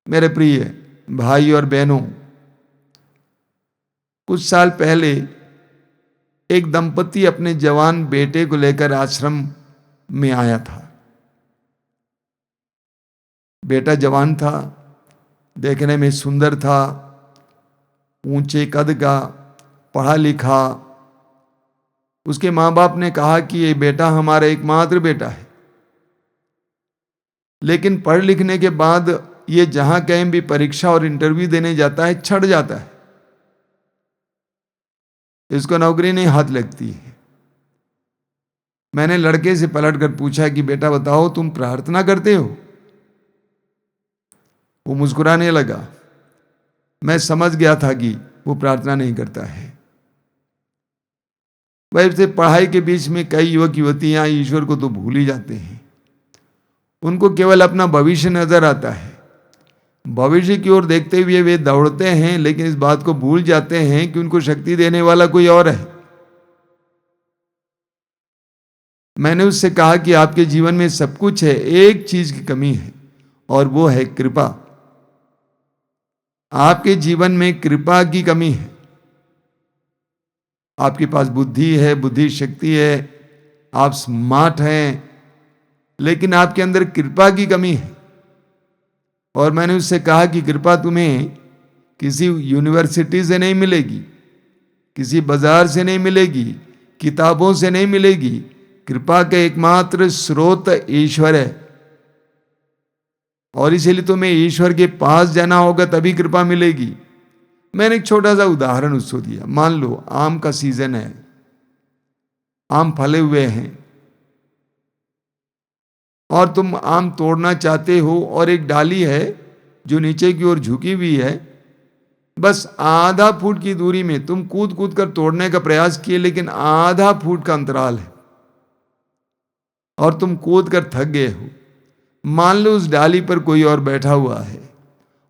मेरे प्रिय भाई और बहनों, कुछ साल पहले एक दंपति अपने जवान बेटे को लेकर आश्रम में आया था। बेटा जवान था, देखने में सुंदर था, ऊंचे कद का, पढ़ा लिखा। उसके माँ बाप ने कहा कि ये बेटा हमारा एकमात्र बेटा है, लेकिन पढ़ लिखने के बाद ये जहां कहीं भी परीक्षा और इंटरव्यू देने जाता है छट जाता है, इसको नौकरी नहीं हाथ लगती है। मैंने लड़के से पलट कर पूछा कि बेटा बताओ, तुम प्रार्थना करते हो? वो मुस्कुराने लगा। मैं समझ गया था कि वो प्रार्थना नहीं करता है। वैसे पढ़ाई के बीच में कई युवक युवतियां ईश्वर को तो भूल ही जाते हैं। उनको केवल अपना भविष्य नजर आता है। भविष्य की ओर देखते हुए वे दौड़ते हैं, लेकिन इस बात को भूल जाते हैं कि उनको शक्ति देने वाला कोई और है। मैंने उससे कहा कि आपके जीवन में सब कुछ है, एक चीज की कमी है और वो है कृपा। आपके जीवन में कृपा की कमी है। आपके पास बुद्धि है, बुद्धि शक्ति है, आप स्मार्ट हैं, लेकिन आपके अंदर कृपा की कमी है। और मैंने उससे कहा कि कृपा तुम्हें किसी यूनिवर्सिटी से नहीं मिलेगी, किसी बाजार से नहीं मिलेगी, किताबों से नहीं मिलेगी। कृपा का एकमात्र स्रोत ईश्वर है, और इसीलिए तुम्हें ईश्वर के पास जाना होगा, तभी कृपा मिलेगी। मैंने एक छोटा सा उदाहरण उसको दिया। मान लो आम का सीजन है, आम फले हुए हैं और तुम आम तोड़ना चाहते हो, और एक डाली है जो नीचे की ओर झुकी हुई है। बस आधा फुट की दूरी में तुम कूद कूद कर तोड़ने का प्रयास किए, लेकिन आधा फुट का अंतराल है और तुम कूद कर थक गए हो। मान लो उस डाली पर कोई और बैठा हुआ है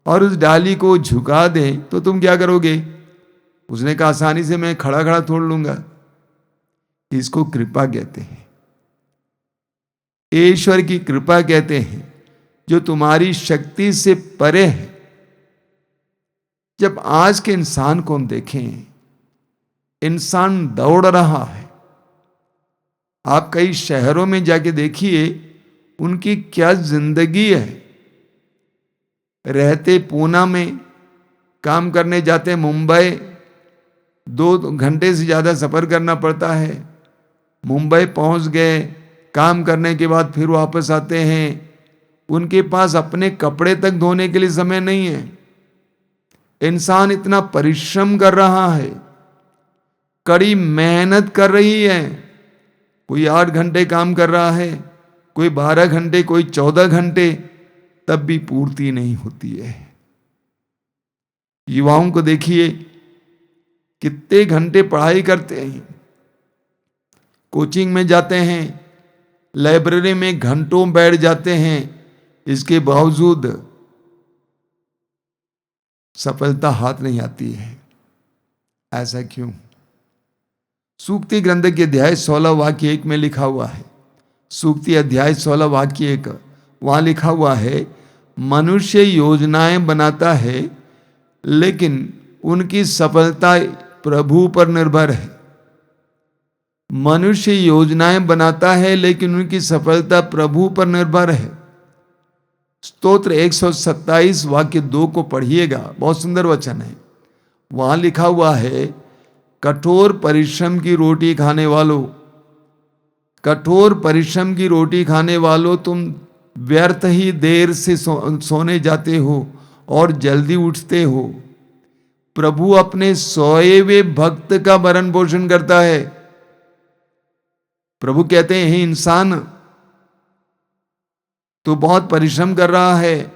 और उस डाली को झुका दे, तो तुम क्या करोगे? उसने कहा आसानी से मैं खड़ा खड़ा तोड़ लूंगा। इसको कृपा कहते हैं, ईश्वर की कृपा कहते हैं, जो तुम्हारी शक्ति से परे है। जब आज के इंसान को हम देखें, इंसान दौड़ रहा है। आप कई शहरों में जाके देखिए उनकी क्या जिंदगी है। रहते पूना में, काम करने जाते मुंबई, 2 घंटे से ज्यादा सफर करना पड़ता है। मुंबई पहुंच गए, काम करने के बाद फिर वापस आते हैं। उनके पास अपने कपड़े तक धोने के लिए समय नहीं है। इंसान इतना परिश्रम कर रहा है, कड़ी मेहनत कर रही है। कोई 8 घंटे काम कर रहा है, कोई 12 घंटे, कोई 14 घंटे, तब भी पूर्ति नहीं होती है। युवाओं को देखिए कितने घंटे पढ़ाई करते हैं, कोचिंग में जाते हैं, लाइब्रेरी में घंटों बैठ जाते हैं, इसके बावजूद सफलता हाथ नहीं आती है। ऐसा क्यों? सूक्ति ग्रंथ के अध्याय 16 वाक्य 1 में लिखा हुआ है। सूक्ति अध्याय 16 वाक्य 1, वहां लिखा हुआ है, मनुष्य योजनाएं बनाता है लेकिन उनकी सफलता प्रभु पर निर्भर है। मनुष्य योजनाएं बनाता है लेकिन उनकी सफलता प्रभु पर निर्भर है। स्तोत्र 127 वाक्य 2 को पढ़िएगा, बहुत सुंदर वचन है। वहां लिखा हुआ है, कठोर परिश्रम की रोटी खाने वालों, कठोर परिश्रम की रोटी खाने वालों, तुम व्यर्थ ही देर से सोने जाते हो और जल्दी उठते हो। प्रभु अपने सोए हुए भक्त का भरण पोषण करता है। प्रभु कहते हैं, हे इंसान, तू बहुत परिश्रम कर रहा है,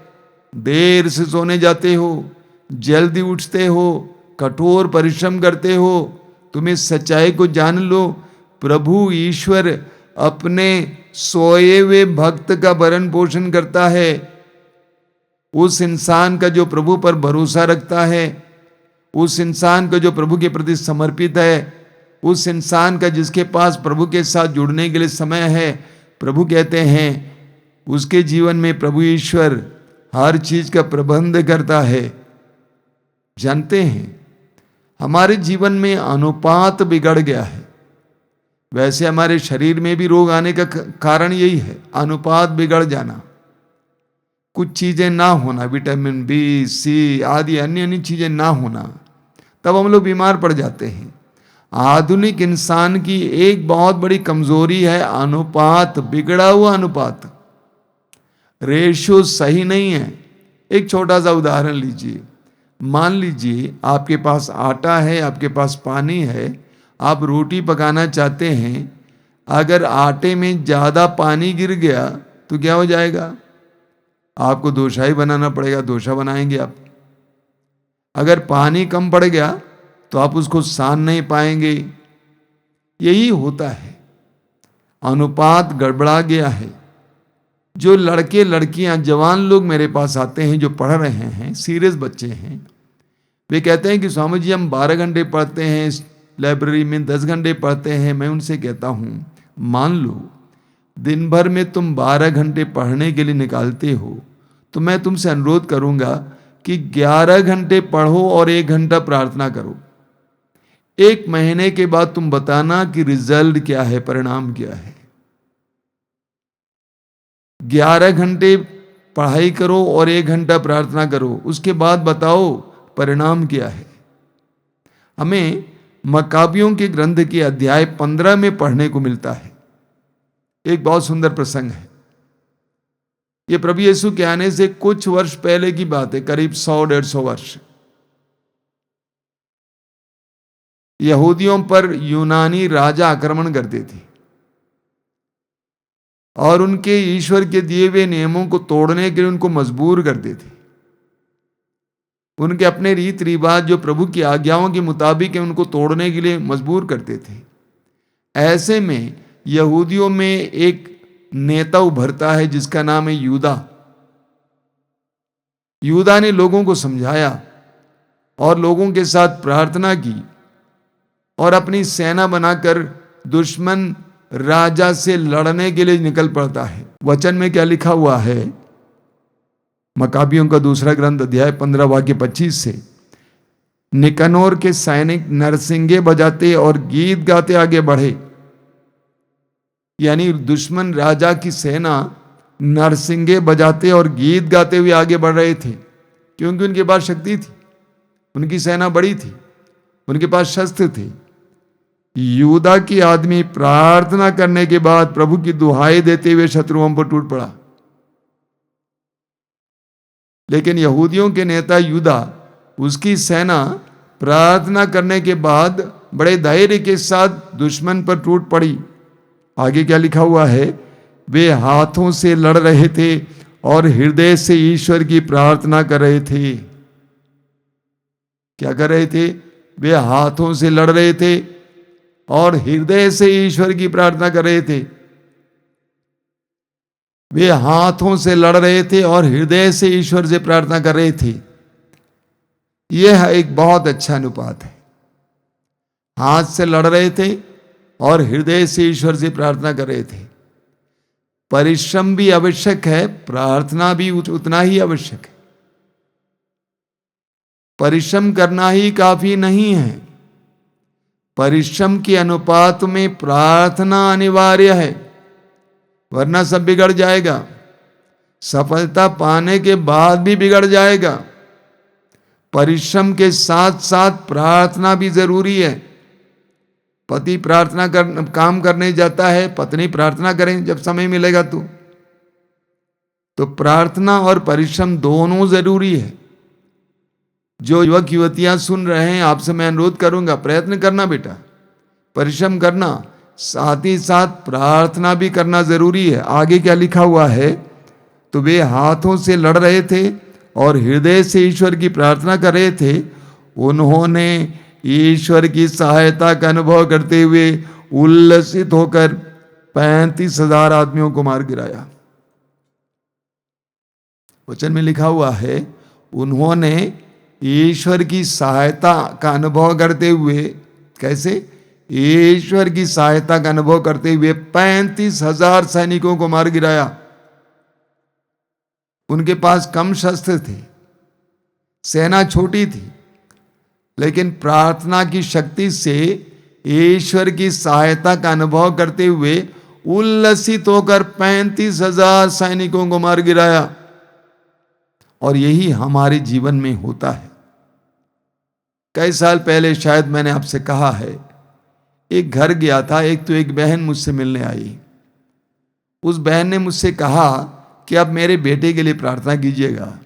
देर से सोने जाते हो, जल्दी उठते हो, कठोर परिश्रम करते हो। तुम इस सच्चाई को जान लो, प्रभु ईश्वर अपने सोए हुए भक्त का भरण पोषण करता है। उस इंसान का जो प्रभु पर भरोसा रखता है, उस इंसान का जो प्रभु के प्रति समर्पित है, उस इंसान का जिसके पास प्रभु के साथ जुड़ने के लिए समय है, प्रभु कहते हैं उसके जीवन में प्रभु ईश्वर हर चीज का प्रबंध करता है। जानते हैं, हमारे जीवन में अनुपात बिगड़ गया है। वैसे हमारे शरीर में भी रोग आने का कारण यही है, अनुपात बिगड़ जाना, कुछ चीजें ना होना, विटामिन बी, सी आदि अन्य अन्य चीजें ना होना, तब हम लोग बीमार पड़ जाते हैं। आधुनिक इंसान की एक बहुत बड़ी कमजोरी है अनुपात, बिगड़ा हुआ अनुपात, रेशियो सही नहीं है। एक छोटा सा उदाहरण लीजिए, मान लीजिए आपके पास आटा है, आपके पास पानी है, आप रोटी पकाना चाहते हैं। अगर आटे में ज्यादा पानी गिर गया तो क्या हो जाएगा? आपको डोसा ही बनाना पड़ेगा, डोसा बनाएंगे आप। अगर पानी कम पड़ गया तो आप उसको सान नहीं पाएंगे। यही होता है, अनुपात गड़बड़ा गया है। जो लड़के लड़कियां जवान लोग मेरे पास आते हैं, जो पढ़ रहे हैं, सीरियस बच्चे हैं, वे कहते हैं कि स्वामी जी हम 12 घंटे पढ़ते हैं, इस लाइब्रेरी में 10 घंटे पढ़ते हैं। मैं उनसे कहता हूं, मान लो दिन भर में तुम 12 घंटे पढ़ने के लिए निकालते हो, तो मैं तुमसे अनुरोध करूंगा कि 11 घंटे पढ़ो और 1 घंटा प्रार्थना करो। 1 महीने के बाद तुम बताना कि रिजल्ट क्या है, परिणाम क्या है। 11 घंटे पढ़ाई करो और 1 घंटा प्रार्थना करो, उसके बाद बताओ परिणाम क्या है। हमें मकाबियों के ग्रंथ के अध्याय 15 में पढ़ने को मिलता है। एक बहुत सुंदर प्रसंग है। यह प्रभु यीशु के आने से कुछ वर्ष पहले की बात है, करीब 100-150 वर्ष। यहूदियों पर यूनानी राजा आक्रमण करते थे और उनके ईश्वर के दिए हुए नियमों को तोड़ने के लिए उनको मजबूर करते थे। उनके अपने रीत रिवाज जो प्रभु की आज्ञाओं के मुताबिक है, उनको तोड़ने के लिए मजबूर करते थे। ऐसे में यहूदियों में एक नेता उभरता है जिसका नाम है यूदा। यूदा ने लोगों को समझाया और लोगों के साथ प्रार्थना की और अपनी सेना बनाकर दुश्मन राजा से लड़ने के लिए निकल पड़ता है। वचन में क्या लिखा हुआ है? मकाबियों का दूसरा ग्रंथ अध्याय 15 वाक्य 25 से, निकनोर के सैनिक नरसिंगे बजाते और गीत गाते आगे बढ़े। यानी दुश्मन राजा की सेना नरसिंगे बजाते और गीत गाते हुए आगे बढ़ रहे थे, क्योंकि उनके पास शक्ति थी, उनकी सेना बड़ी थी, उनके पास शस्त्र थे। यूदा की आदमी प्रार्थना करने के बाद प्रभु की दुहाई देते हुए शत्रुओं पर टूट पड़ा। लेकिन यहूदियों के नेता यूदा, उसकी सेना प्रार्थना करने के बाद बड़े धैर्य के साथ दुश्मन पर टूट पड़ी। आगे क्या लिखा हुआ है? वे हाथों से लड़ रहे थे और हृदय से ईश्वर की प्रार्थना कर रहे थे। क्या कर रहे थे? वे हाथों से लड़ रहे थे और हृदय से ईश्वर की प्रार्थना कर रहे थे। वे हाथों से लड़ रहे थे और हृदय से ईश्वर से प्रार्थना कर रहे थे। यह एक बहुत अच्छा अनुपात है। हाथ से लड़ रहे थे और हृदय से ईश्वर से प्रार्थना कर रहे थे। परिश्रम भी आवश्यक है, प्रार्थना भी उतना ही आवश्यक है। परिश्रम करना ही काफी नहीं है, परिश्रम के अनुपात में प्रार्थना अनिवार्य है, वरना सब बिगड़ जाएगा। सफलता पाने के बाद भी बिगड़ जाएगा। परिश्रम के साथ साथ प्रार्थना भी जरूरी है। पति प्रार्थना काम करने जाता है, पत्नी प्रार्थना करें जब समय मिलेगा तो प्रार्थना और परिश्रम दोनों जरूरी है। जो युवक युवतियां सुन रहे हैं, आपसे मैं अनुरोध करूंगा, प्रयत्न करना बेटा, परिश्रम करना, साथ ही साथ प्रार्थना भी करना जरूरी है। आगे क्या लिखा हुआ है? तो वे हाथों से लड़ रहे थे और हृदय से ईश्वर की प्रार्थना कर रहे थे। उन्होंने ईश्वर की सहायता का अनुभव करते हुए उल्लसित होकर 35,000 आदमियों को मार गिराया। वचन में लिखा हुआ है, उन्होंने ईश्वर की सहायता का अनुभव करते हुए, कैसे? ईश्वर की सहायता का अनुभव करते हुए 35,000 सैनिकों को मार गिराया। उनके पास कम शस्त्र थे, सेना छोटी थी, लेकिन प्रार्थना की शक्ति से ईश्वर की सहायता का अनुभव करते हुए उल्लसित होकर 35,000 सैनिकों को मार गिराया। और यही हमारे जीवन में होता है। कई साल पहले शायद मैंने आपसे कहा है, एक घर गया था, एक बहन मुझसे मिलने आई। उस बहन ने मुझसे कहा कि अब मेरे बेटे के लिए प्रार्थना कीजिएगा,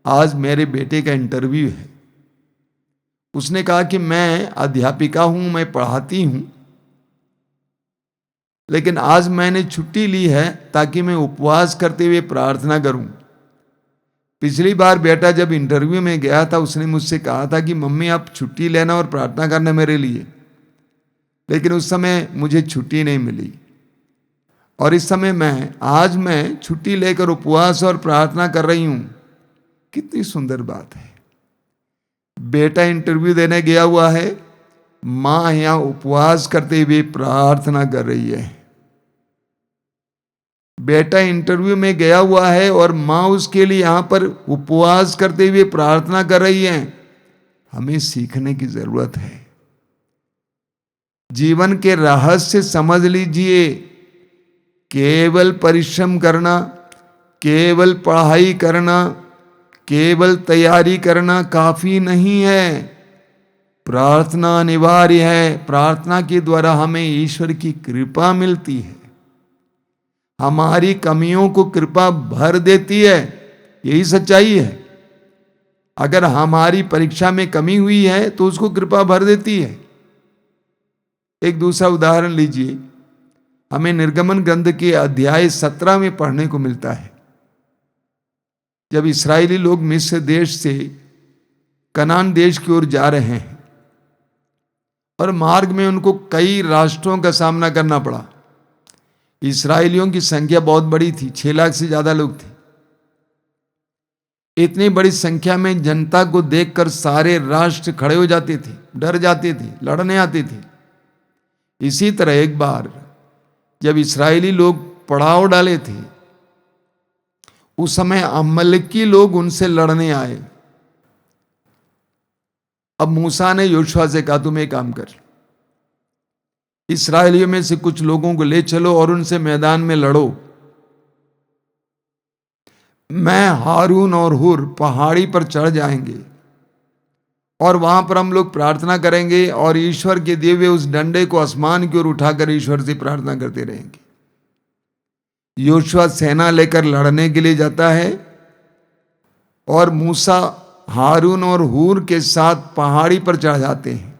आज मेरे बेटे का इंटरव्यू है। उसने कहा कि मैं अध्यापिका हूं, मैं पढ़ाती हूं, लेकिन आज मैंने छुट्टी ली है ताकि मैं उपवास करते हुए प्रार्थना करूं। पिछली बार बेटा जब इंटरव्यू में गया था, उसने मुझसे कहा था कि मम्मी आप छुट्टी लेना और प्रार्थना करना मेरे लिए, लेकिन उस समय मुझे छुट्टी नहीं मिली। और इस समय आज मैं छुट्टी लेकर उपवास और प्रार्थना कर रही हूं। कितनी सुंदर बात है। बेटा इंटरव्यू देने गया हुआ है, मां यहां उपवास करते हुए प्रार्थना कर रही है। बेटा इंटरव्यू में गया हुआ है और मां उसके लिए यहां पर उपवास करते हुए प्रार्थना कर रही है। हमें सीखने की जरूरत है। जीवन के रहस्य समझ लीजिए। केवल परिश्रम करना, केवल पढ़ाई करना, केवल तैयारी करना काफी नहीं है। प्रार्थना अनिवार्य है। प्रार्थना के द्वारा हमें ईश्वर की कृपा मिलती है। हमारी कमियों को कृपा भर देती है। यही सच्चाई है। अगर हमारी परीक्षा में कमी हुई है तो उसको कृपा भर देती है। एक दूसरा उदाहरण लीजिए। हमें निर्गमन ग्रंथ के अध्याय 17 में पढ़ने को मिलता है, जब इस्राएली लोग मिस्र देश से कनान देश की ओर जा रहे हैं और मार्ग में उनको कई राष्ट्रों का सामना करना पड़ा। इस्राएलियों की संख्या बहुत बड़ी थी, 6 लाख से ज्यादा लोग थे। इतनी बड़ी संख्या में जनता को देखकर सारे राष्ट्र खड़े हो जाते थे, डर जाते थे, लड़ने आते थे। इसी तरह एक बार जब इस्राएली लोग पड़ाव डाले थे, उस समय अमलेकी लोग उनसे लड़ने आए। अब मूसा ने योशुआ से कहा, तुम एक काम कर, इस्राएलियों में से कुछ लोगों को ले चलो और उनसे मैदान में लड़ो। मैं, हारून और हुर पहाड़ी पर चढ़ जाएंगे और वहां पर हम लोग प्रार्थना करेंगे और ईश्वर के दिए हुए उस डंडे को आसमान की ओर उठाकर ईश्वर से प्रार्थना करते रहेंगे। योशुआ सेना लेकर लड़ने के लिए जाता है और मूसा, हारून और हूर के साथ पहाड़ी पर चढ़ जाते हैं।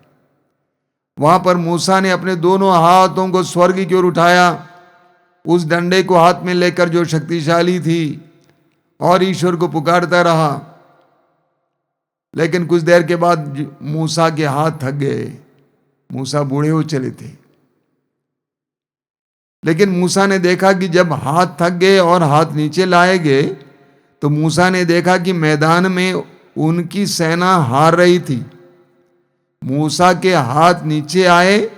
वहां पर मूसा ने अपने दोनों हाथों को स्वर्ग की ओर उठाया, उस डंडे को हाथ में लेकर जो शक्तिशाली थी, और ईश्वर को पुकारता रहा। लेकिन कुछ देर के बाद मूसा के हाथ थक गए। मूसा बूढ़े हो चले थे। लेकिन मूसा ने देखा कि जब हाथ थक गए और हाथ नीचे लाए गए, तो मूसा ने देखा कि मैदान में उनकी सेना हार रही थी। मूसा के हाथ नीचे आए,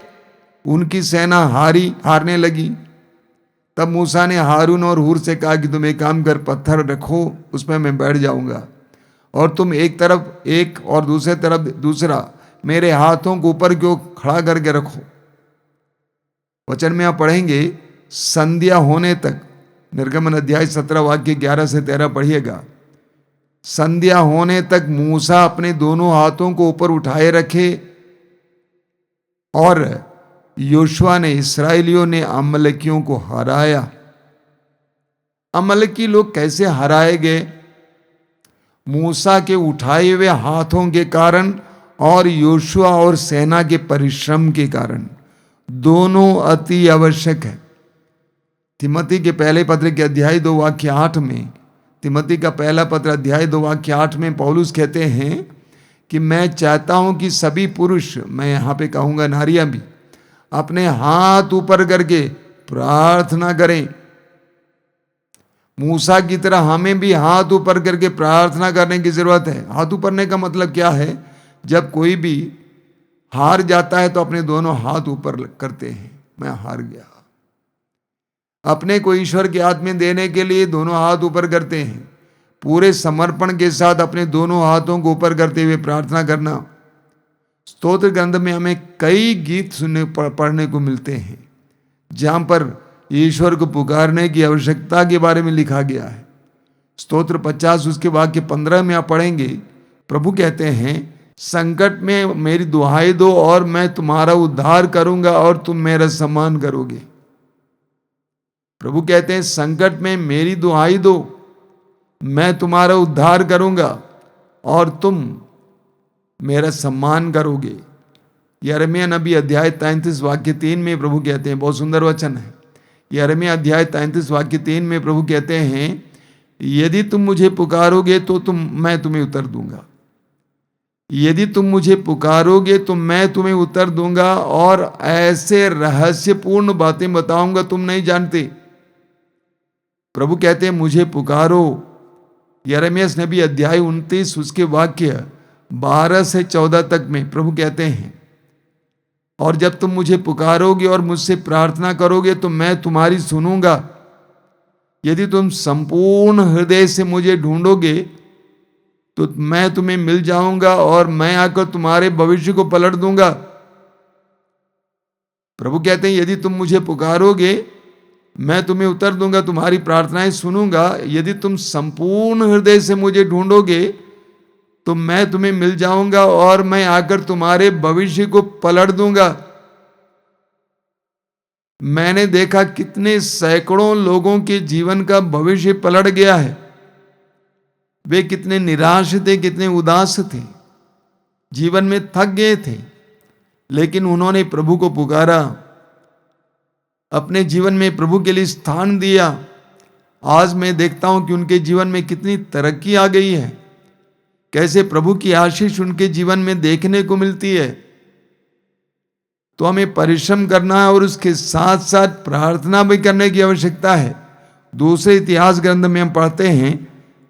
उनकी सेना हारने लगी। तब मूसा ने हारून और हूर से कहा कि तुम एक काम कर, पत्थर रखो, उसमें मैं बैठ जाऊंगा और तुम एक तरफ एक और दूसरे तरफ दूसरा, मेरे हाथों को ऊपर क्यों खड़ा करके रखो। वचन में आप पढ़ेंगे, संध्या होने तक, निर्गमन अध्याय 17 वाक्य 11 से 13 पढ़िएगा। संध्या होने तक मूसा अपने दोनों हाथों को ऊपर उठाए रखे और योशुआ ने, इस्राएलियों ने अमलेकियों को हराया। अमलेकी लोग कैसे हराए गए? मूसा के उठाए हुए हाथों के कारण और योशुआ और सेना के परिश्रम के कारण। दोनों अति आवश्यक है। तिमोथी के पहले पत्र के अध्याय 2 वाक्य 8 में, तिमोथी का पहला पत्र अध्याय 2 वाक्य 8 में पौलुस कहते हैं कि मैं चाहता हूं कि सभी पुरुष, मैं यहां पे कहूंगा नारियां भी, अपने हाथ ऊपर करके प्रार्थना करें। मूसा की तरह हमें भी हाथ ऊपर करके प्रार्थना करने की जरूरत है। हाथ ऊपरने का मतलब क्या है? जब कोई भी हार जाता है तो अपने दोनों हाथ ऊपर करते हैं, मैं हार गया। अपने को ईश्वर के हाथ में देने के लिए दोनों हाथ ऊपर करते हैं। पूरे समर्पण के साथ अपने दोनों हाथों को ऊपर करते हुए प्रार्थना करना। स्तोत्र ग्रंथ में हमें कई गीत सुनने पढ़ने को मिलते हैं जहाँ पर ईश्वर को पुकारने की आवश्यकता के बारे में लिखा गया है। स्तोत्र 50 उसके वाक्य 15 में आप पढ़ेंगे, प्रभु कहते हैं, संकट में मेरी दुहाई दो और मैं तुम्हारा उद्धार करूंगा और तुम मेरा सम्मान करोगे। प्रभु कहते हैं, संकट में मेरी दुहाई दो, मैं तुम्हारा उद्धार करूंगा और तुम मेरा सम्मान करोगे। यिर्मयाह नबी अध्याय 33 वाक्य 3 में प्रभु कहते हैं, बहुत सुंदर वचन है। यिर्मयाह अध्याय 33 वाक्य 3 में प्रभु कहते हैं, यदि तुम मुझे पुकारोगे तो मैं तुम्हें उत्तर दूंगा। यदि तुम मुझे पुकारोगे तो मैं तुम्हें उत्तर दूंगा और ऐसे रहस्यपूर्ण बातें बताऊंगा तुम नहीं जानते। प्रभु कहते हैं, मुझे पुकारो। यिर्मयाह नबी अध्याय 29 उसके वाक्य 12 से 14 तक में प्रभु कहते हैं, और जब तुम मुझे पुकारोगे और मुझसे प्रार्थना करोगे तो मैं तुम्हारी सुनूंगा। यदि तुम संपूर्ण हृदय से मुझे ढूंढोगे तो मैं तुम्हें मिल जाऊंगा और मैं आकर तुम्हारे भविष्य को पलट दूंगा। प्रभु कहते हैं, यदि तुम मुझे पुकारोगे मैं तुम्हें उत्तर दूंगा, तुम्हारी प्रार्थनाएं सुनूंगा। यदि तुम संपूर्ण हृदय से मुझे ढूंढोगे तो मैं तुम्हें मिल जाऊंगा और मैं आकर तुम्हारे भविष्य को पलट दूंगा। मैंने देखा कितने सैकड़ों लोगों के जीवन का भविष्य पलट गया है। वे कितने निराश थे, कितने उदास थे, जीवन में थक गए थे, लेकिन उन्होंने प्रभु को पुकारा, अपने जीवन में प्रभु के लिए स्थान दिया। आज मैं देखता हूं कि उनके जीवन में कितनी तरक्की आ गई है, कैसे प्रभु की आशीष उनके जीवन में देखने को मिलती है। तो हमें परिश्रम करना है और उसके साथ साथ प्रार्थना भी करने की आवश्यकता है। दूसरे इतिहास ग्रंथ में हम पढ़ते हैं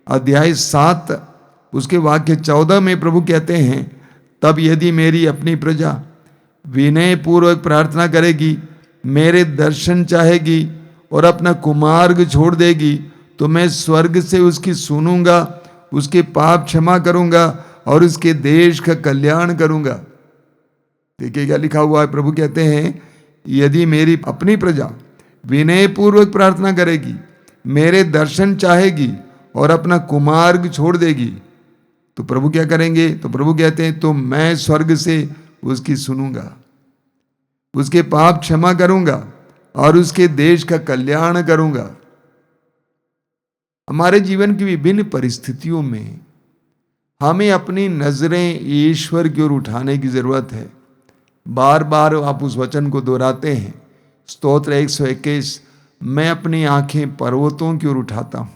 अध्याय 7 उसके वाक्य 14 में प्रभु कहते हैं, तब यदि मेरी अपनी प्रजा विनय पूर्वक प्रार्थना करेगी, मेरे दर्शन चाहेगी और अपना कुमार्ग छोड़ देगी, तो मैं स्वर्ग से उसकी सुनूंगा, उसके पाप क्षमा करूंगा और उसके देश का कल्याण करूंगा। देखिए क्या लिखा हुआ है। प्रभु कहते हैं, यदि मेरी अपनी प्रजा विनय पूर्वक प्रार्थना करेगी, मेरे दर्शन चाहेगी और अपना कुमार्ग छोड़ देगी, तो प्रभु क्या करेंगे? तो प्रभु कहते हैं, तो मैं स्वर्ग से उसकी सुनूंगा, उसके पाप क्षमा करूंगा और उसके देश का कल्याण करूंगा। हमारे जीवन की विभिन्न परिस्थितियों में हमें अपनी नजरें ईश्वर की ओर उठाने की जरूरत है। बार बार आप उस वचन को दोहराते हैं, स्तोत्र 121, मैं अपनी आंखें पर्वतों की ओर उठाता हूं।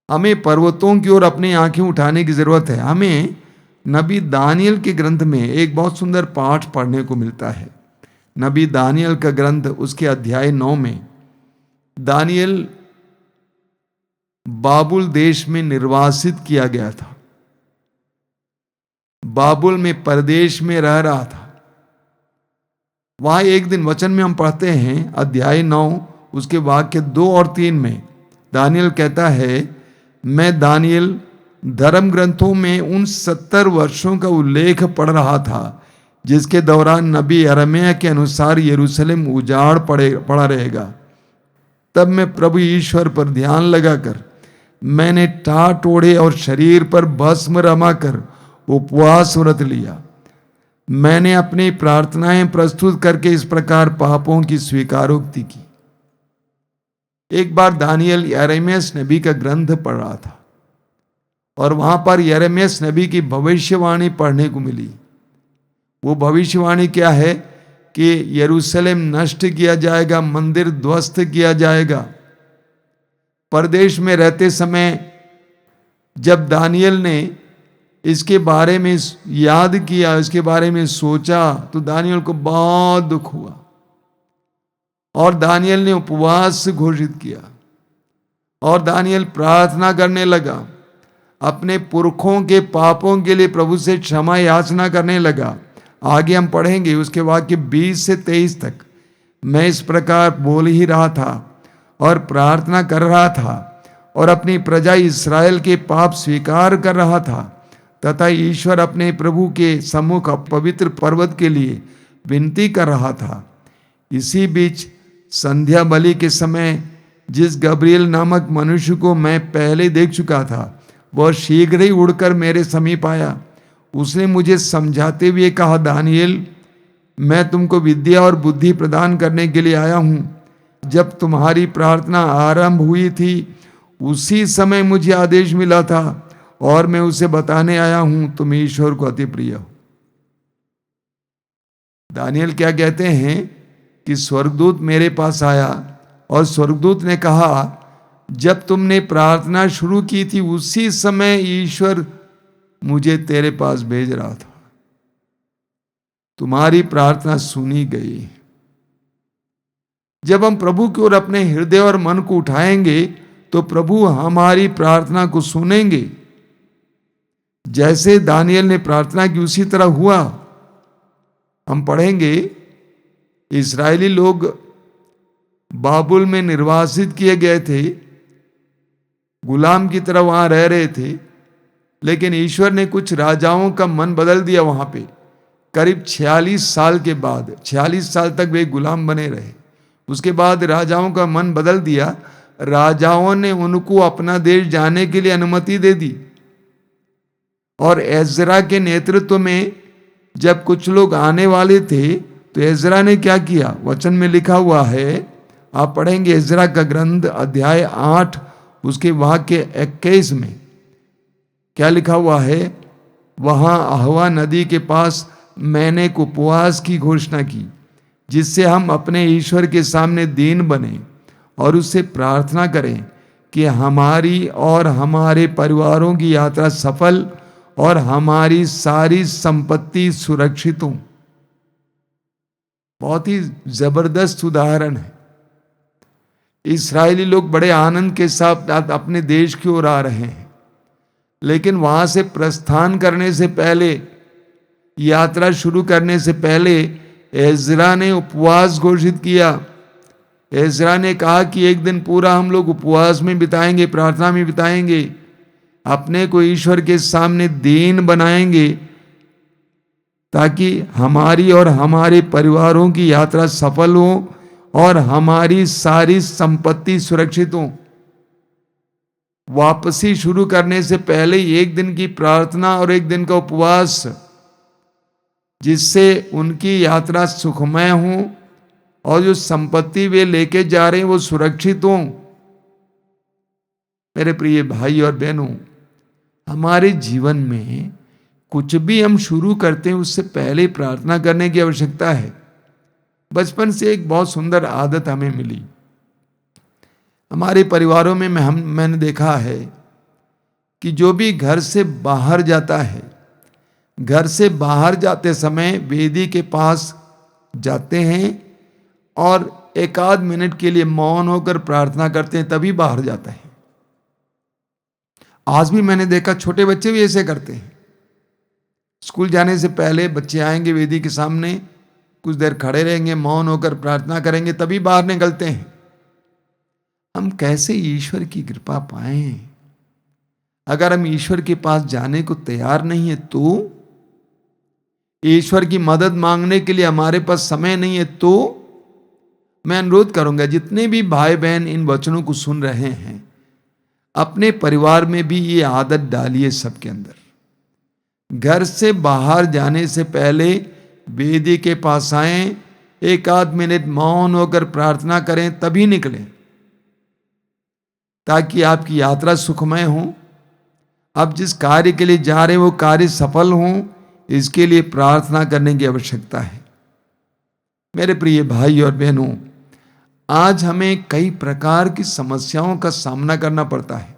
हमें पर्वतों की ओर अपनी आंखें उठाने की जरूरत है। हमें नबी दानियल के ग्रंथ में एक बहुत सुंदर पाठ पढ़ने को मिलता है। नबी दानियल का ग्रंथ उसके अध्याय 9 में दानियल बाबुल देश में निर्वासित किया गया था, बाबुल में परदेश में रह रहा था। वहां एक दिन वचन में हम पढ़ते हैं अध्याय 9 उसके वाक्य 2 और 3 में दानियल कहता है, मैं दानियल धर्म ग्रंथों में उन 70 वर्षों का उल्लेख पढ़ रहा था जिसके दौरान नबी यिर्मयाह के अनुसार यरूशलेम उजाड़ पड़ा रहेगा। तब मैं प्रभु ईश्वर पर ध्यान लगाकर मैंने टाट ओढ़े और शरीर पर भस्म रमाकर उपवास व्रत लिया। मैंने अपनी प्रार्थनाएं प्रस्तुत करके इस प्रकार पापों की स्वीकारोक्ति की। एक बार दानियल यिर्मयाह नबी का ग्रंथ पढ़ रहा था और वहां पर यिर्मयाह नबी की भविष्यवाणी पढ़ने को मिली। वो भविष्यवाणी क्या है कि यरूशलेम नष्ट किया जाएगा, मंदिर ध्वस्त किया जाएगा। परदेश में रहते समय जब दानियल ने इसके बारे में याद किया, इसके बारे में सोचा, तो दानियल को बहुत दुख हुआ और दानियल ने उपवास घोषित किया और दानियल प्रार्थना करने लगा, अपने पुरखों के पापों के लिए प्रभु से क्षमा याचना करने लगा। आगे हम पढ़ेंगे उसके वाक्य 20 से 23 तक। मैं इस प्रकार बोल ही रहा था और प्रार्थना कर रहा था और अपनी प्रजा इस्राएल के पाप स्वीकार कर रहा था, तथा ईश्वर अपने प्रभु के सम्मुख पवित्र पर्वत के लिए विनती कर रहा था। इसी बीच संध्या बलि के समय जिस गब्रिएल नामक मनुष्य को मैं पहले देख चुका था, वह शीघ्र ही उड़कर मेरे समीप आया। उसने मुझे समझाते हुए कहा, दानिएल, मैं तुमको विद्या और बुद्धि प्रदान करने के लिए आया हूँ। जब तुम्हारी प्रार्थना आरंभ हुई थी, उसी समय मुझे आदेश मिला था और मैं उसे बताने आया हूँ, तुम ईश्वर को अति प्रिय हो। दानिएल क्या कहते हैं कि स्वर्गदूत मेरे पास आया और स्वर्गदूत ने कहा, जब तुमने प्रार्थना शुरू की थी उसी समय ईश्वर मुझे तेरे पास भेज रहा था। तुम्हारी प्रार्थना सुनी गई। जब हम प्रभु की ओर अपने हृदय और मन को उठाएंगे तो प्रभु हमारी प्रार्थना को सुनेंगे। जैसे दानिएल ने प्रार्थना की उसी तरह हुआ। हम पढ़ेंगे, इस्राएली लोग बाबुल में निर्वासित किए गए थे, गुलाम की तरह वहां रह रहे थे, लेकिन ईश्वर ने कुछ राजाओं का मन बदल दिया। वहां पे करीब 46 साल के बाद 46 साल तक वे गुलाम बने रहे। उसके बाद राजाओं का मन बदल दिया। राजाओं ने उनको अपना देश जाने के लिए अनुमति दे दी। और एजरा के नेतृत्व में जब कुछ लोग आने वाले थे तो एजरा ने क्या किया, वचन में लिखा हुआ है, आप पढ़ेंगे एजरा का ग्रंथ अध्याय 8 उसके वाक्य 21 में क्या लिखा हुआ है, वहां अहवा नदी के पास मैंने एक उपवास की घोषणा की, जिससे हम अपने ईश्वर के सामने दीन बने और उससे प्रार्थना करें कि हमारी और हमारे परिवारों की यात्रा सफल और हमारी सारी संपत्ति सुरक्षित हो। बहुत ही जबरदस्त उदाहरण है। इस्राएली लोग बड़े आनंद के साथ अपने देश की ओर आ रहे हैं, लेकिन वहां से प्रस्थान करने से पहले, यात्रा शुरू करने से पहले एजरा ने उपवास घोषित किया। एजरा ने कहा कि एक दिन पूरा हम लोग उपवास में बिताएंगे, प्रार्थना में बिताएंगे, अपने को ईश्वर के सामने दीन बनाएंगे, ताकि हमारी और हमारे परिवारों की यात्रा सफल हो और हमारी सारी संपत्ति सुरक्षित हो। वापसी शुरू करने से पहले एक दिन की प्रार्थना और एक दिन का उपवास, जिससे उनकी यात्रा सुखमय हो और जो संपत्ति वे लेके जा रहे हैं वो सुरक्षित हो। मेरे प्रिय भाई और बहनों, हमारे जीवन में कुछ भी हम शुरू करते हैं उससे पहले प्रार्थना करने की आवश्यकता है। बचपन से एक बहुत सुंदर आदत हमें मिली। हमारे परिवारों में मैंने देखा है कि जो भी घर से बाहर जाता है, घर से बाहर जाते समय वेदी के पास जाते हैं और एक आध मिनट के लिए मौन होकर प्रार्थना करते हैं, तभी बाहर जाता है। आज भी मैंने देखा छोटे बच्चे भी ऐसे करते हैं। स्कूल जाने से पहले बच्चे आएंगे वेदी के सामने, कुछ देर खड़े रहेंगे, मौन होकर प्रार्थना करेंगे, तभी बाहर निकलते हैं। हम कैसे ईश्वर की कृपा पाएं? अगर हम ईश्वर के पास जाने को तैयार नहीं है तो, ईश्वर की मदद मांगने के लिए हमारे पास समय नहीं है तो, मैं अनुरोध करूंगा जितने भी भाई बहन इन वचनों को सुन रहे हैं, अपने परिवार में भी ये आदत डालिए सबके अंदर। घर से बाहर जाने से पहले वेदी के पास आएं, एक आध मिनट मौन होकर प्रार्थना करें, तभी निकलें, ताकि आपकी यात्रा सुखमय हो। आप जिस कार्य के लिए जा रहे हैं वो कार्य सफल हो, इसके लिए प्रार्थना करने की आवश्यकता है। मेरे प्रिय भाई और बहनों, आज हमें कई प्रकार की समस्याओं का सामना करना पड़ता है।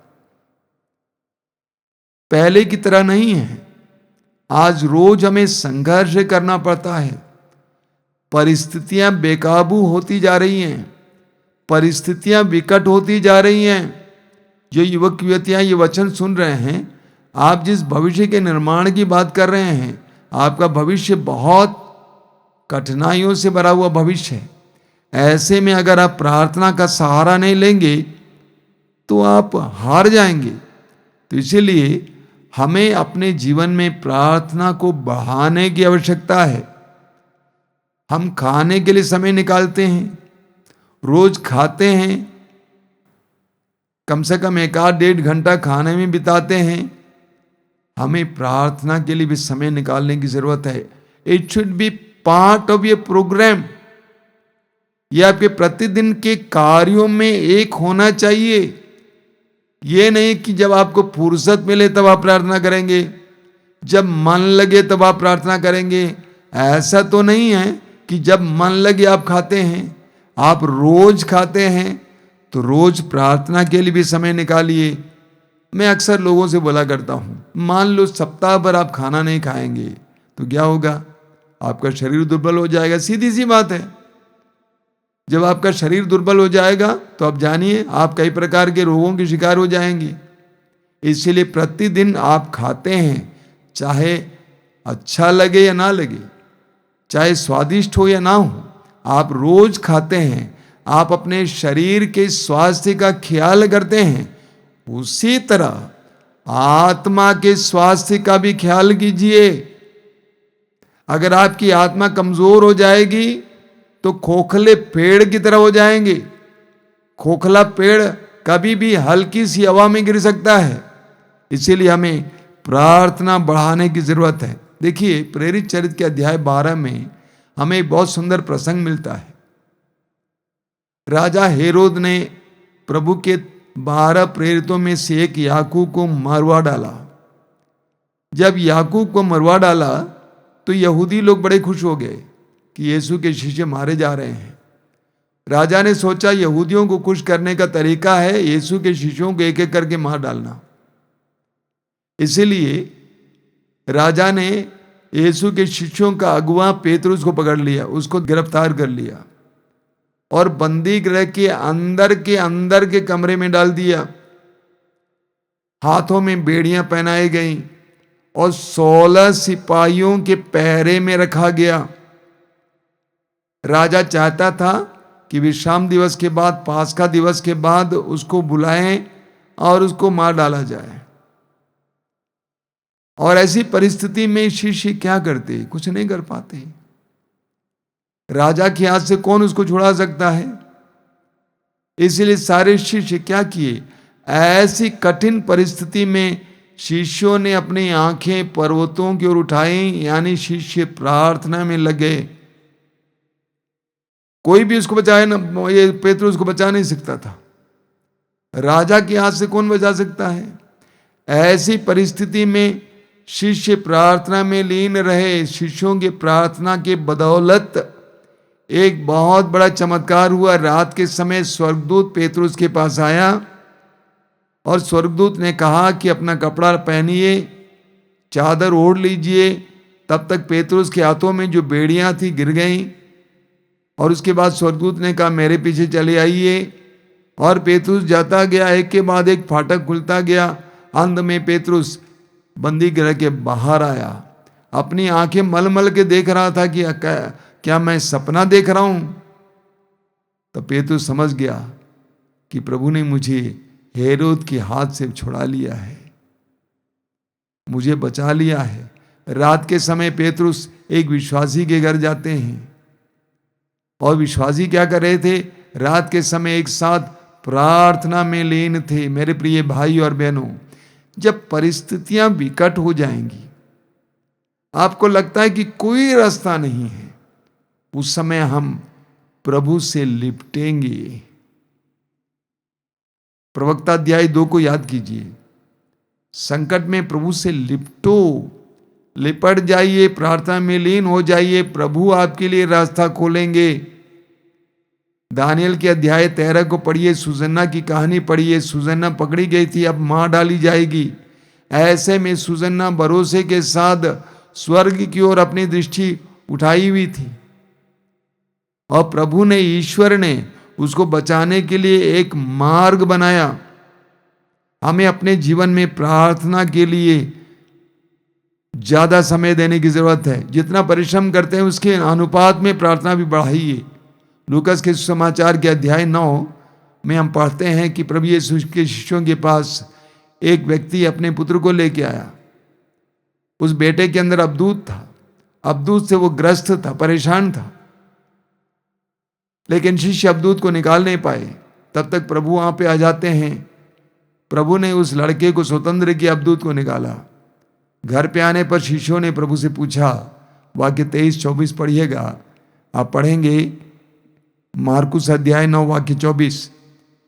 पहले की तरह नहीं है। आज रोज हमें संघर्ष करना पड़ता है। परिस्थितियां बेकाबू होती जा रही हैं, परिस्थितियां विकट होती जा रही हैं। जो युवक युवतियां ये वचन सुन रहे हैं, आप जिस भविष्य के निर्माण की बात कर रहे हैं, आपका भविष्य बहुत कठिनाइयों से भरा हुआ भविष्य है। ऐसे में अगर आप प्रार्थना का सहारा नहीं लेंगे तो आप हार जाएंगे। तो इसीलिए हमें अपने जीवन में प्रार्थना को बढ़ाने की आवश्यकता है। हम खाने के लिए समय निकालते हैं, रोज खाते हैं, कम से कम 1-1.5 घंटा खाने में बिताते हैं। हमें प्रार्थना के लिए भी समय निकालने की जरूरत है। It should be part of your program. यह आपके प्रतिदिन के कार्यों में एक होना चाहिए। ये नहीं कि जब आपको फुर्सत मिले तब आप प्रार्थना करेंगे, जब मन लगे तब आप प्रार्थना करेंगे। ऐसा तो नहीं है कि जब मन लगे आप खाते हैं। आप रोज खाते हैं तो रोज प्रार्थना के लिए भी समय निकालिए। मैं अक्सर लोगों से बोला करता हूं, मान लो सप्ताह भर आप खाना नहीं खाएंगे तो क्या होगा? आपका शरीर दुर्बल हो जाएगा। सीधी सी बात है। जब आपका शरीर दुर्बल हो जाएगा तो आप जानिए आप कई प्रकार के रोगों के शिकार हो जाएंगे। इसलिए प्रतिदिन आप खाते हैं, चाहे अच्छा लगे या ना लगे, चाहे स्वादिष्ट हो या ना हो, आप रोज खाते हैं। आप अपने शरीर के स्वास्थ्य का ख्याल करते हैं, उसी तरह आत्मा के स्वास्थ्य का भी ख्याल कीजिए। अगर आपकी आत्मा कमजोर हो जाएगी तो खोखले पेड़ की तरह हो जाएंगे। खोखला पेड़ कभी भी हल्की सी हवा में गिर सकता है। इसीलिए हमें प्रार्थना बढ़ाने की जरूरत है। देखिए, प्रेरित चरित्र के अध्याय 12 में हमें एक बहुत सुंदर प्रसंग मिलता है। राजा हेरोद ने प्रभु के 12 प्रेरितों में से एक याकूब को मरवा डाला। जब याकूब को मरवा डाला तो यहूदी लोग बड़े खुश हो गए कि यीशु के शिष्य मारे जा रहे हैं। राजा ने सोचा यहूदियों को खुश करने का तरीका है यीशु के शिष्यों को एक एक करके मार डालना। इसीलिए राजा ने यीशु के शिष्यों का अगुवा पेतरुस को पकड़ लिया, उसको गिरफ्तार कर लिया और बंदी गृह के अंदर के कमरे में डाल दिया। हाथों में बेड़ियां पहनाई गईं और 16 सिपाहियों के पहरे में रखा गया। राजा चाहता था कि विश्राम दिवस के बाद, पास्का दिवस के बाद उसको बुलाएं और उसको मार डाला जाए। और ऐसी परिस्थिति में शिष्य क्या करते? कुछ नहीं कर पाते। राजा के हाथ से कौन उसको छुड़ा सकता है? इसलिए सारे शिष्य क्या किए? ऐसी कठिन परिस्थिति में शिष्यों ने अपनी आंखें पर्वतों की ओर उठाई, यानी शिष्य प्रार्थना में लगे। कोई भी उसको बचाए ना, ये पेतरुस को बचा नहीं सकता था। राजा के हाथ से कौन बचा सकता है? ऐसी परिस्थिति में शिष्य प्रार्थना में लीन रहे। शिष्यों की प्रार्थना के बदौलत एक बहुत बड़ा चमत्कार हुआ। रात के समय स्वर्गदूत पेतरुस के पास आया और स्वर्गदूत ने कहा कि अपना कपड़ा पहनिए, चादर ओढ़ लीजिए। तब तक पेतरुस के हाथों में जो बेड़ियां थी गिर गईं और उसके बाद स्वर्गदूत ने कहा मेरे पीछे चले आइए। और पेतरुस जाता गया, एक के बाद एक फाटक खुलता गया। अंत में पेतरुस बंदी गृह के बाहर आया। अपनी आंखें मल मल के देख रहा था कि क्या मैं सपना देख रहा हूं? तो पेतरुस समझ गया कि प्रभु ने मुझे हेरोद के हाथ से छुड़ा लिया है, मुझे बचा लिया है। रात के समय पेतरुस एक विश्वासी के घर जाते हैं और विश्वासी क्या कर रहे थे? रात के समय एक साथ प्रार्थना में लीन थे। मेरे प्रिय भाई और बहनों, जब परिस्थितियां विकट हो जाएंगी, आपको लगता है कि कोई रास्ता नहीं है, उस समय हम प्रभु से लिपटेंगे। प्रवक्ता अध्याय 2 को याद कीजिए। संकट में प्रभु से लिपटो, लिपट जाइए, प्रार्थना में लीन हो जाइए, प्रभु आपके लिए रास्ता खोलेंगे। दानियल के अध्याय 13 को पढ़िए, सुसन्ना की कहानी पढ़िए। सुसन्ना पकड़ी गई थी, अब मार डाली जाएगी। ऐसे में सुसन्ना भरोसे के साथ स्वर्ग की ओर अपनी दृष्टि उठाई हुई थी और प्रभु ने, ईश्वर ने उसको बचाने के लिए एक मार्ग बनाया। हमें अपने जीवन में प्रार्थना के लिए ज्यादा समय देने की जरूरत है। जितना परिश्रम करते हैं उसके अनुपात में प्रार्थना भी बढ़ाइए। लूकास के सुसमाचार के अध्याय 9, में हम पढ़ते हैं कि प्रभु यीशु के शिष्यों के पास एक व्यक्ति अपने पुत्र को लेके आया। उस बेटे के अंदर अबदूत था, अबदूत से वो ग्रस्त था, परेशान था, लेकिन शिष्य अबदूत को निकाल नहीं पाए। तब तक प्रभु वहां पे आ जाते हैं। प्रभु ने उस लड़के को स्वतंत्र किया, अबदूत को निकाला। घर पे आने पर शिष्यों ने प्रभु से पूछा, वाक्य 23-24 पढ़िएगा, आप पढ़ेंगे मार्कुस अध्याय 9 वाक्य 24।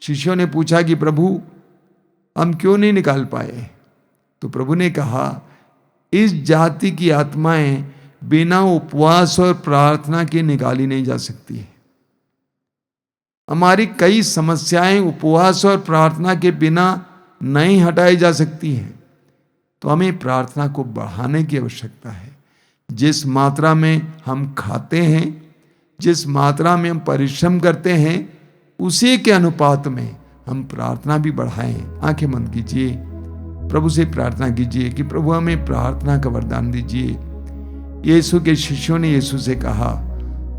शिष्यों ने पूछा कि प्रभु हम क्यों नहीं निकाल पाए? तो प्रभु ने कहा, इस जाति की आत्माएं बिना उपवास और प्रार्थना के निकाली नहीं जा सकती है। हमारी कई समस्याएं उपवास और प्रार्थना के बिना नहीं हटाई जा सकती हैं। तो हमें प्रार्थना को बढ़ाने की आवश्यकता है। जिस मात्रा में हम खाते हैं, जिस मात्रा में हम परिश्रम करते हैं, उसी के अनुपात में हम प्रार्थना भी बढ़ाएं। आंखें बंद कीजिए, प्रभु से प्रार्थना कीजिए कि प्रभु हमें प्रार्थना का वरदान दीजिए। यीशु के शिष्यों ने यीशु से कहा,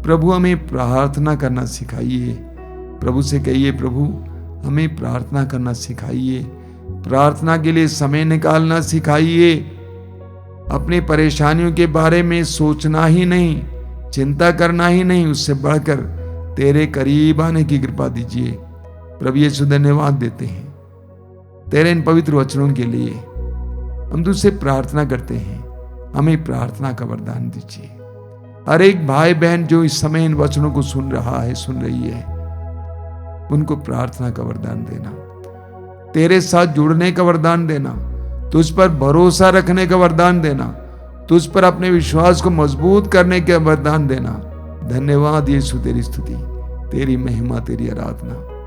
प्रभु हमें प्रार्थना करना सिखाइए। प्रभु से कहिए, प्रभु हमें प्रार्थना करना सिखाइए, प्रार्थना के लिए समय निकालना सिखाइए। अपनी परेशानियों के बारे में सोचना ही नहीं, चिंता करना ही नहीं, उससे बढ़कर तेरे करीब आने की कृपा दीजिए। प्रभु यीशु धन्यवाद देते हैं तेरे इन पवित्र वचनों के लिए। हम तुझसे प्रार्थना करते हैं, हमें प्रार्थना का वरदान दीजिए। हर एक भाई बहन जो इस समय इन वचनों को सुन रहा है, सुन रही है, उनको प्रार्थना का वरदान देना, तेरे साथ जुड़ने का वरदान देना, तुझ पर भरोसा रखने का वरदान देना, तुझ पर अपने विश्वास को मजबूत करने का वरदान देना। धन्यवाद यीशु, तेरी स्तुति, तेरी महिमा, तेरी आराधना।